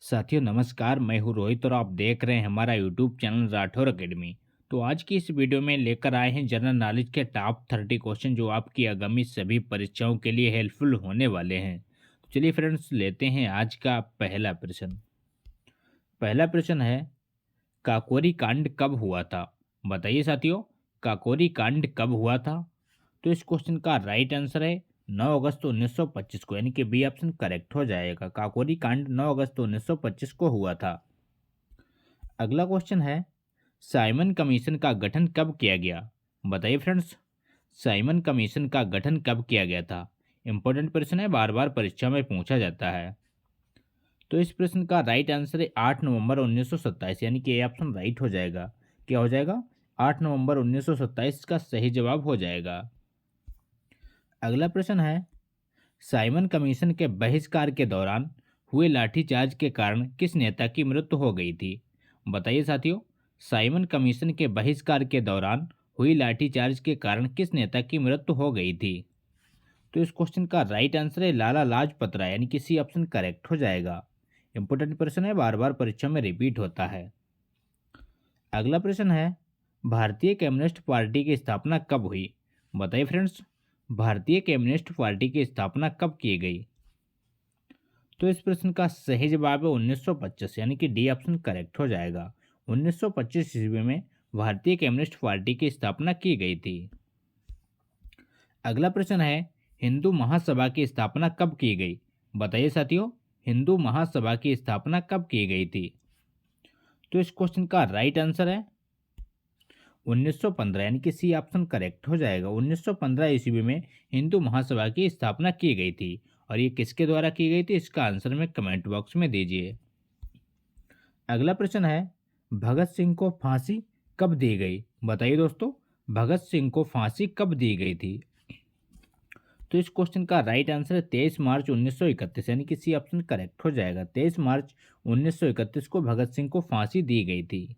साथियों नमस्कार, मैं हूँ रोहित और आप देख रहे हैं हमारा यूट्यूब चैनल राठौर एकेडमी। तो आज की इस वीडियो में लेकर आए हैं जनरल नॉलेज के टॉप 30 क्वेश्चन जो आपकी आगामी सभी परीक्षाओं के लिए हेल्पफुल होने वाले हैं। तो चलिए फ्रेंड्स लेते हैं आज का पहला प्रश्न। पहला प्रश्न है, काकोरी कांड कब हुआ था? बताइए साथियों, काकोरी कांड कब हुआ था? तो इस क्वेश्चन का राइट आंसर है 9 अगस्त 1925 को, यानी कि बी ऑप्शन करेक्ट हो जाएगा। काकोरी कांड 9 अगस्त 1925 को हुआ था। अगला क्वेश्चन है, साइमन कमीशन का गठन कब किया गया? बताइए फ्रेंड्स, साइमन कमीशन का गठन कब किया गया था? इंपॉर्टेंट प्रश्न है, बार बार परीक्षा में पूछा जाता है। तो इस प्रश्न का राइट आंसर है 8 नवंबर 1927, यानी कि ये ऑप्शन राइट हो जाएगा। क्या हो जाएगा? 8 नवंबर 1927 का सही जवाब हो जाएगा। अगला प्रश्न है, साइमन कमीशन के बहिष्कार के दौरान हुए लाठीचार्ज के कारण किस नेता की मृत्यु हो गई थी? बताइए साथियों, साइमन कमीशन के बहिष्कार के दौरान हुई लाठीचार्ज के कारण किस नेता की मृत्यु हो गई थी? तो इस क्वेश्चन का राइट आंसर है लाला लाजपत राय, यानी कि सी ऑप्शन करेक्ट हो जाएगा। इंपोर्टेंट प्रश्न है, बार बार परीक्षा में रिपीट होता है। अगला प्रश्न है, भारतीय कम्युनिस्ट पार्टी की स्थापना कब हुई? बताइए फ्रेंड्स, भारतीय कम्युनिस्ट पार्टी की स्थापना कब की गई? तो इस प्रश्न का सही जवाब है 1925, यानी कि डी ऑप्शन करेक्ट हो जाएगा। 1925 ईस्वी में भारतीय कम्युनिस्ट पार्टी की स्थापना की गई थी। अगला प्रश्न है, हिंदू महासभा की स्थापना कब की गई? बताइए साथियों, हिंदू महासभा की स्थापना कब की गई थी? तो इस क्वेश्चन का राइट आंसर है 1915, यानी कि सी ऑप्शन करेक्ट हो जाएगा। 1915 ईस्वी में हिंदू महासभा की स्थापना की गई थी। और ये किसके द्वारा की गई थी, इसका आंसर में कमेंट बॉक्स में दीजिए। अगला प्रश्न है, भगत सिंह को फांसी कब दी गई? बताइए दोस्तों, भगत सिंह को फांसी कब दी गई थी? तो इस क्वेश्चन का राइट आंसर है 23 मार्च 1931, यानी कि सी ऑप्शन करेक्ट हो जाएगा। 23 मार्च 1931 को भगत सिंह को फांसी दी गई थी।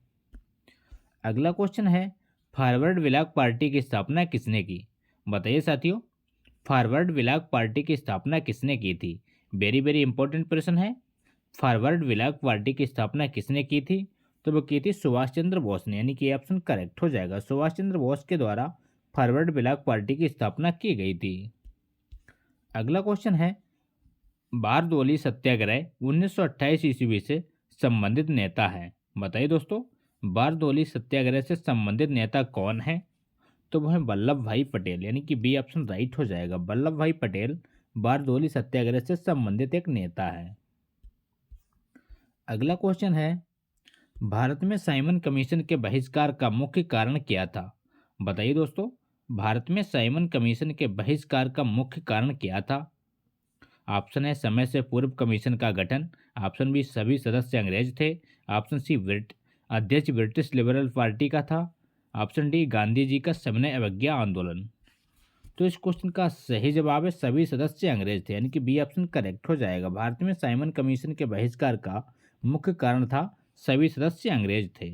अगला क्वेश्चन है, फॉरवर्ड ब्लॉक पार्टी की स्थापना किसने की? बताइए साथियों, फॉरवर्ड ब्लॉक पार्टी की स्थापना किसने की थी? वेरी वेरी इंपॉर्टेंट प्रश्न है। फॉरवर्ड ब्लॉक पार्टी की स्थापना किसने की थी? तो वो की थी सुभाष चंद्र बोस ने, यानी कि ऑप्शन करेक्ट हो जाएगा। सुभाष चंद्र बोस के द्वारा फॉरवर्ड ब्लॉक पार्टी की स्थापना की गई थी। अगला क्वेश्चन है, बारदोली सत्याग्रह 1928 ईस्वी से संबंधित नेता है? बताइए दोस्तों, बारदोली सत्याग्रह से संबंधित नेता कौन है? तो वह है वल्लभ भाई पटेल, यानी कि बी ऑप्शन राइट हो जाएगा। वल्लभ भाई पटेल बारदोली सत्याग्रह से संबंधित एक नेता है। अगला क्वेश्चन है, भारत में साइमन कमीशन के बहिष्कार का मुख्य कारण क्या था? बताइए दोस्तों, भारत में साइमन कमीशन के बहिष्कार का मुख्य कारण क्या था? ऑप्शन है समय से पूर्व कमीशन का गठन, ऑप्शन बी सभी सदस्य अंग्रेज थे, ऑप्शन सी अध्यक्ष ब्रिटिश लिबरल पार्टी का था, ऑप्शन डी गांधी जी का सविनय अवज्ञा आंदोलन। तो इस क्वेश्चन का सही जवाब है सभी सदस्य अंग्रेज थे, यानी कि बी ऑप्शन करेक्ट हो जाएगा। भारत में साइमन कमीशन के बहिष्कार का मुख्य कारण था सभी सदस्य अंग्रेज थे।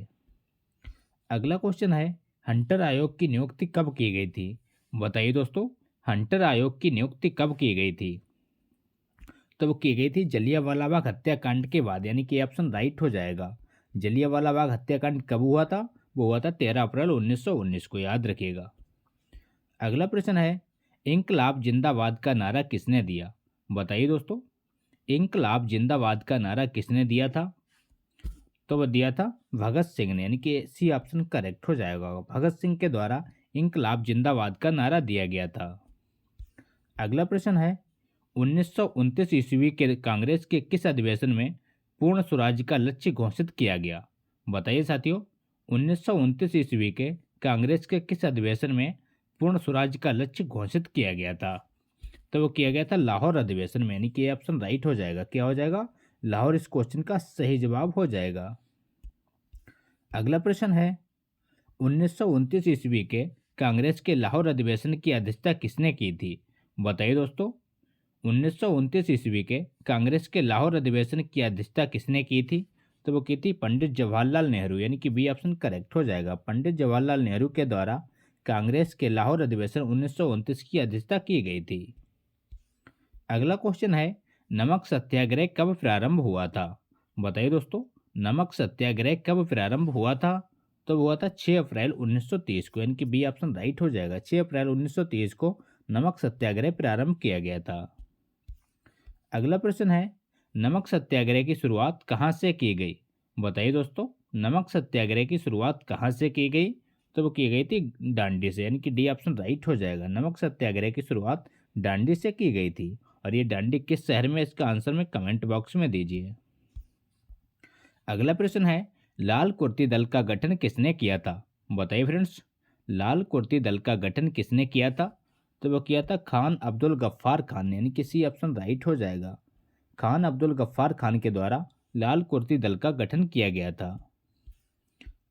अगला क्वेश्चन है, हंटर आयोग की नियुक्ति कब की गई थी? बताइए दोस्तों, हंटर आयोग की नियुक्ति कब की गई थी? तो वो की गई थी जलियांवाला बाग हत्याकांड के बाद, यानी कि ऑप्शन राइट हो जाएगा। जलियांवाला बाग हत्याकांड कब हुआ था? वो हुआ था 13 अप्रैल 1919 को, याद रखिएगा। अगला प्रश्न है, इंकलाब जिंदाबाद का नारा किसने दिया? बताइए दोस्तों, इंकलाब जिंदाबाद का नारा किसने दिया था? तो वह दिया था भगत सिंह ने, यानी कि सी ऑप्शन करेक्ट हो जाएगा। भगत सिंह के द्वारा इंकलाब जिंदाबाद का नारा दिया गया था। अगला प्रश्न है, 1929 ईस्वी के कांग्रेस के किस अधिवेशन में पूर्ण स्वराज का लक्ष्य घोषित किया गया? बताइए साथियों, 1929 ईस्वी के कांग्रेस के किस अधिवेशन में पूर्ण स्वराज का लक्ष्य घोषित किया गया था? तो वो किया गया था लाहौर अधिवेशन में, यानी कि ये ऑप्शन राइट हो जाएगा। क्या हो जाएगा? लाहौर इस क्वेश्चन का सही जवाब हो जाएगा। अगला प्रश्न है, 1929 ईस्वी के कांग्रेस के लाहौर अधिवेशन की अध्यक्षता किसने की थी? बताइए दोस्तों, 1929 ईस्वी के कांग्रेस के लाहौर अधिवेशन की अध्यक्षता किसने की थी? तो वो की थी पंडित जवाहरलाल नेहरू, यानी कि बी ऑप्शन करेक्ट हो जाएगा। पंडित जवाहरलाल नेहरू के द्वारा कांग्रेस के लाहौर अधिवेशन 1929 की अध्यक्षता की गई थी। अगला क्वेश्चन है, नमक सत्याग्रह कब प्रारंभ हुआ था? बताइए दोस्तों, नमक सत्याग्रह कब प्रारंभ हुआ था? तो हुआ था 6 अप्रैल 1930 को, यानी कि बी ऑप्शन राइट हो जाएगा। 6 अप्रैल 1930 को नमक सत्याग्रह प्रारंभ किया गया था। अगला प्रश्न है, नमक सत्याग्रह की शुरुआत कहाँ से की गई? बताइए दोस्तों, नमक सत्याग्रह की शुरुआत कहाँ से की गई? तो वो की गई थी डांडी से, यानी कि डी ऑप्शन राइट हो जाएगा। नमक सत्याग्रह की शुरुआत डांडी से की गई थी। और ये डांडी किस शहर में, इसका आंसर में कमेंट बॉक्स में दीजिए। अगला प्रश्न है, लाल कुर्ती दल का गठन किसने किया था? बताइए फ्रेंड्स, लाल कुर्ती दल का गठन किसने किया था? तो वो किया था खान अब्दुल गफ्फार खान ने, यानी कि सी ऑप्शन राइट हो जाएगा। खान अब्दुल गफ्फार खान के द्वारा लाल कुर्ती दल का गठन किया गया था।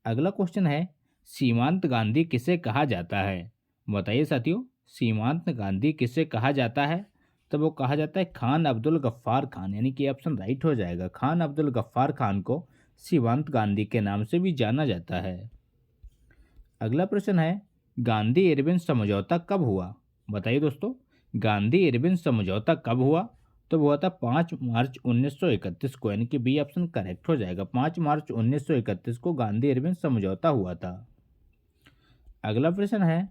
अगला क्वेश्चन है, सीमांत गांधी किसे कहा जाता है? बताइए साथियों, सीमांत गांधी किसे कहा जाता है? तो वो कहा जाता है खान अब्दुल गफ्फार खान, यानी कि ऑप्शन राइट हो जाएगा। खान अब्दुल गफ्फार खान को सीमांत गांधी के नाम से भी जाना जाता है। अगला प्रश्न है, गांधी इरविन समझौता कब हुआ? बताइए दोस्तों, गांधी इरविन समझौता कब हुआ? तो वो हुआ था 5 मार्च 1931 को, यानी कि बी ऑप्शन करेक्ट हो जाएगा। 5 मार्च 1931 को गांधी इरविन समझौता हुआ था। अगला प्रश्न है,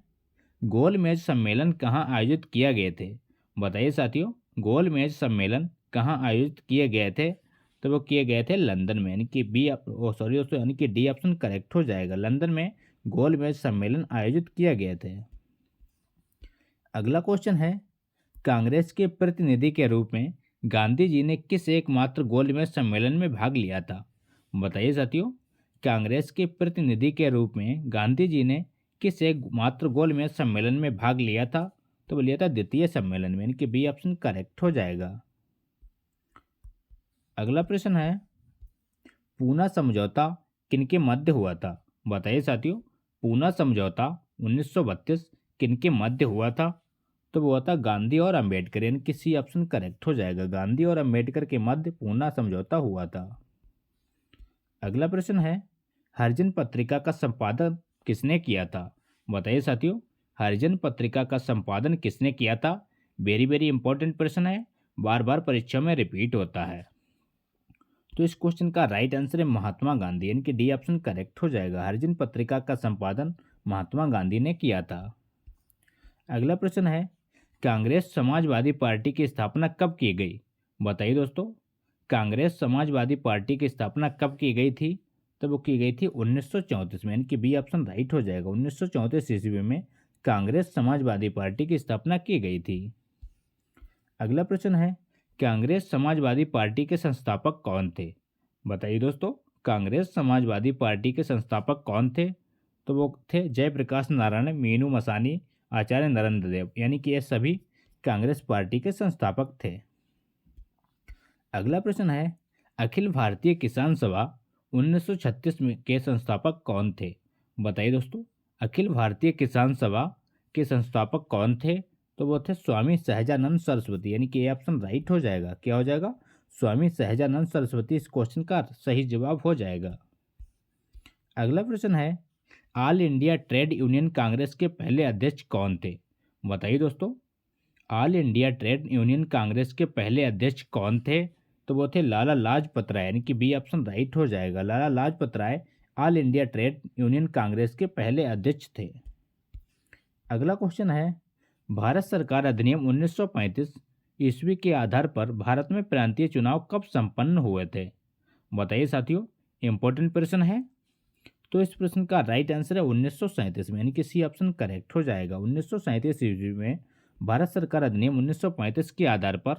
गोलमेज सम्मेलन कहाँ आयोजित किया गए थे? बताइए साथियों, गोलमेज सम्मेलन कहाँ आयोजित किए गए थे? तो वो किए गए थे लंदन में, यानी कि बी सॉरी दोस्तों, यानी कि डी ऑप्शन करेक्ट हो जाएगा। लंदन में गोलमेज सम्मेलन आयोजित किए गए थे। अगला क्वेश्चन है, कांग्रेस के प्रतिनिधि के रूप में गांधी जी ने किस एकमात्र गोलमेज सम्मेलन में भाग लिया था? बताइए साथियों, कांग्रेस के प्रतिनिधि के रूप में गांधी जी ने किस एकमात्र गोलमेज सम्मेलन में भाग लिया था? तो वो लिया था द्वितीय सम्मेलन में, यानी कि बी ऑप्शन करेक्ट हो जाएगा। अगला प्रश्न है, पूना समझौता किनके मध्य हुआ था? बताइए साथियों, पूना समझौता 1932 किनके मध्य हुआ था? तो वो हुआ था गांधी और अंबेडकर, यानी कि सी ऑप्शन करेक्ट हो जाएगा। गांधी और अंबेडकर के मध्य पूना समझौता हुआ था। अगला प्रश्न है, हरिजन पत्रिका का संपादन किसने किया था? बताइए साथियों, हरिजन पत्रिका का संपादन किसने किया था? वेरी वेरी इंपॉर्टेंट प्रश्न है, बार बार परीक्षा में रिपीट होता है। तो इस क्वेश्चन का राइट आंसर है महात्मा गांधी, यानी कि डी ऑप्शन करेक्ट हो जाएगा। हरिजन पत्रिका का संपादन महात्मा गांधी ने किया था। अगला प्रश्न है, कांग्रेस समाजवादी पार्टी की स्थापना कब की गई? बताइए दोस्तों, कांग्रेस समाजवादी पार्टी की स्थापना कब की गई थी? तो वो की गई थी 1934 में, यानी कि बी ऑप्शन राइट हो जाएगा। 1934 ईस्वी में कांग्रेस समाजवादी पार्टी की स्थापना की गई थी। अगला प्रश्न है, कांग्रेस समाजवादी पार्टी के संस्थापक कौन थे? बताइए दोस्तों, कांग्रेस समाजवादी पार्टी के संस्थापक कौन थे? तो वो थे जयप्रकाश नारायण, मीनू मसानी, आचार्य नरेंद्र देव, यानी कि ये सभी कांग्रेस पार्टी के संस्थापक थे। अगला प्रश्न है, अखिल भारतीय किसान सभा 1936 में के संस्थापक कौन थे? बताइए दोस्तों, अखिल भारतीय किसान सभा के संस्थापक कौन थे? तो वो थे स्वामी सहजानंद सरस्वती, यानी कि ये ऑप्शन राइट हो जाएगा। क्या हो जाएगा? स्वामी सहजानंद सरस्वती इस क्वेश्चन का सही जवाब हो जाएगा। अगला प्रश्न है, all India Trade Union Congress के पहले अध्यक्ष कौन थे? बताइए दोस्तों, all India Trade Union Congress के पहले अध्यक्ष कौन थे? तो वो थे लाला लाजपत राय, यानी कि बी ऑप्शन राइट हो जाएगा। Lala Lajpat Rai All India Trade Union Congress के पहले अध्यक्ष थे। अगला क्वेश्चन है, भारत सरकार अधिनियम 1935 ईस्वी के आधार पर भारत में प्रांतीय चुनाव कब संपन्न हुए थे? बताइए साथियों, इंपॉर्टेंट प्रश्न है। तो इस प्रश्न का राइट आंसर है 1937 में, यानी कि सी ऑप्शन करेक्ट हो जाएगा। 1937 ईस्वी में भारत सरकार अधिनियम 1935 के आधार पर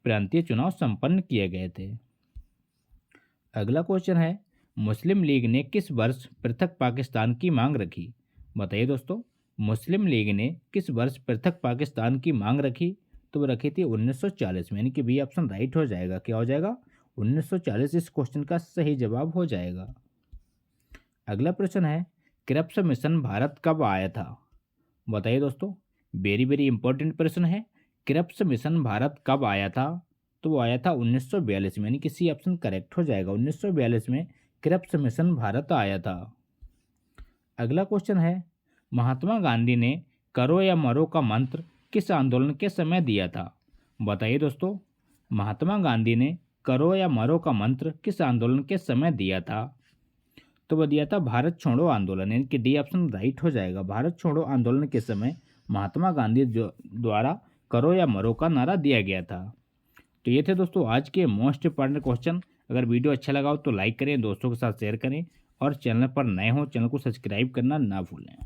प्रांतीय चुनाव संपन्न किए गए थे। अगला क्वेश्चन है, मुस्लिम लीग ने किस वर्ष पृथक पाकिस्तान की मांग रखी? बताइए दोस्तों, मुस्लिम लीग ने किस वर्ष पृथक पाकिस्तान की मांग रखी? तो वो रखी थी 1940 में, यानी कि बी ऑप्शन राइट हो जाएगा। क्या हो जाएगा? 1940 इस क्वेश्चन का सही जवाब हो जाएगा। अगला प्रश्न है, क्रिप्स मिशन भारत कब आया था? बताइए दोस्तों, वेरी वेरी इंपॉर्टेंट प्रश्न है। क्रिप्स मिशन भारत कब आया था? तो वो आया था 1942 में, यानी कि सी ऑप्शन करेक्ट हो जाएगा। 1942 में क्रिप्स मिशन भारत आया था। अगला क्वेश्चन है, महात्मा गांधी ने करो या मरो का मंत्र किस आंदोलन के समय दिया था? बताइए दोस्तों, महात्मा गांधी ने करो या मरो का मंत्र किस आंदोलन के समय दिया था? तो वह दिया था भारत छोड़ो आंदोलन, यानी कि डी ऑप्शन राइट हो जाएगा। भारत छोड़ो आंदोलन के समय महात्मा गांधी जो द्वारा करो या मरो का नारा दिया गया था। तो ये थे दोस्तों आज के मोस्ट इंपॉर्टेंट क्वेश्चन। अगर वीडियो अच्छा लगा हो तो लाइक करें, दोस्तों के साथ शेयर करें और चैनल पर नए हो चैनल को सब्सक्राइब करना ना भूलें।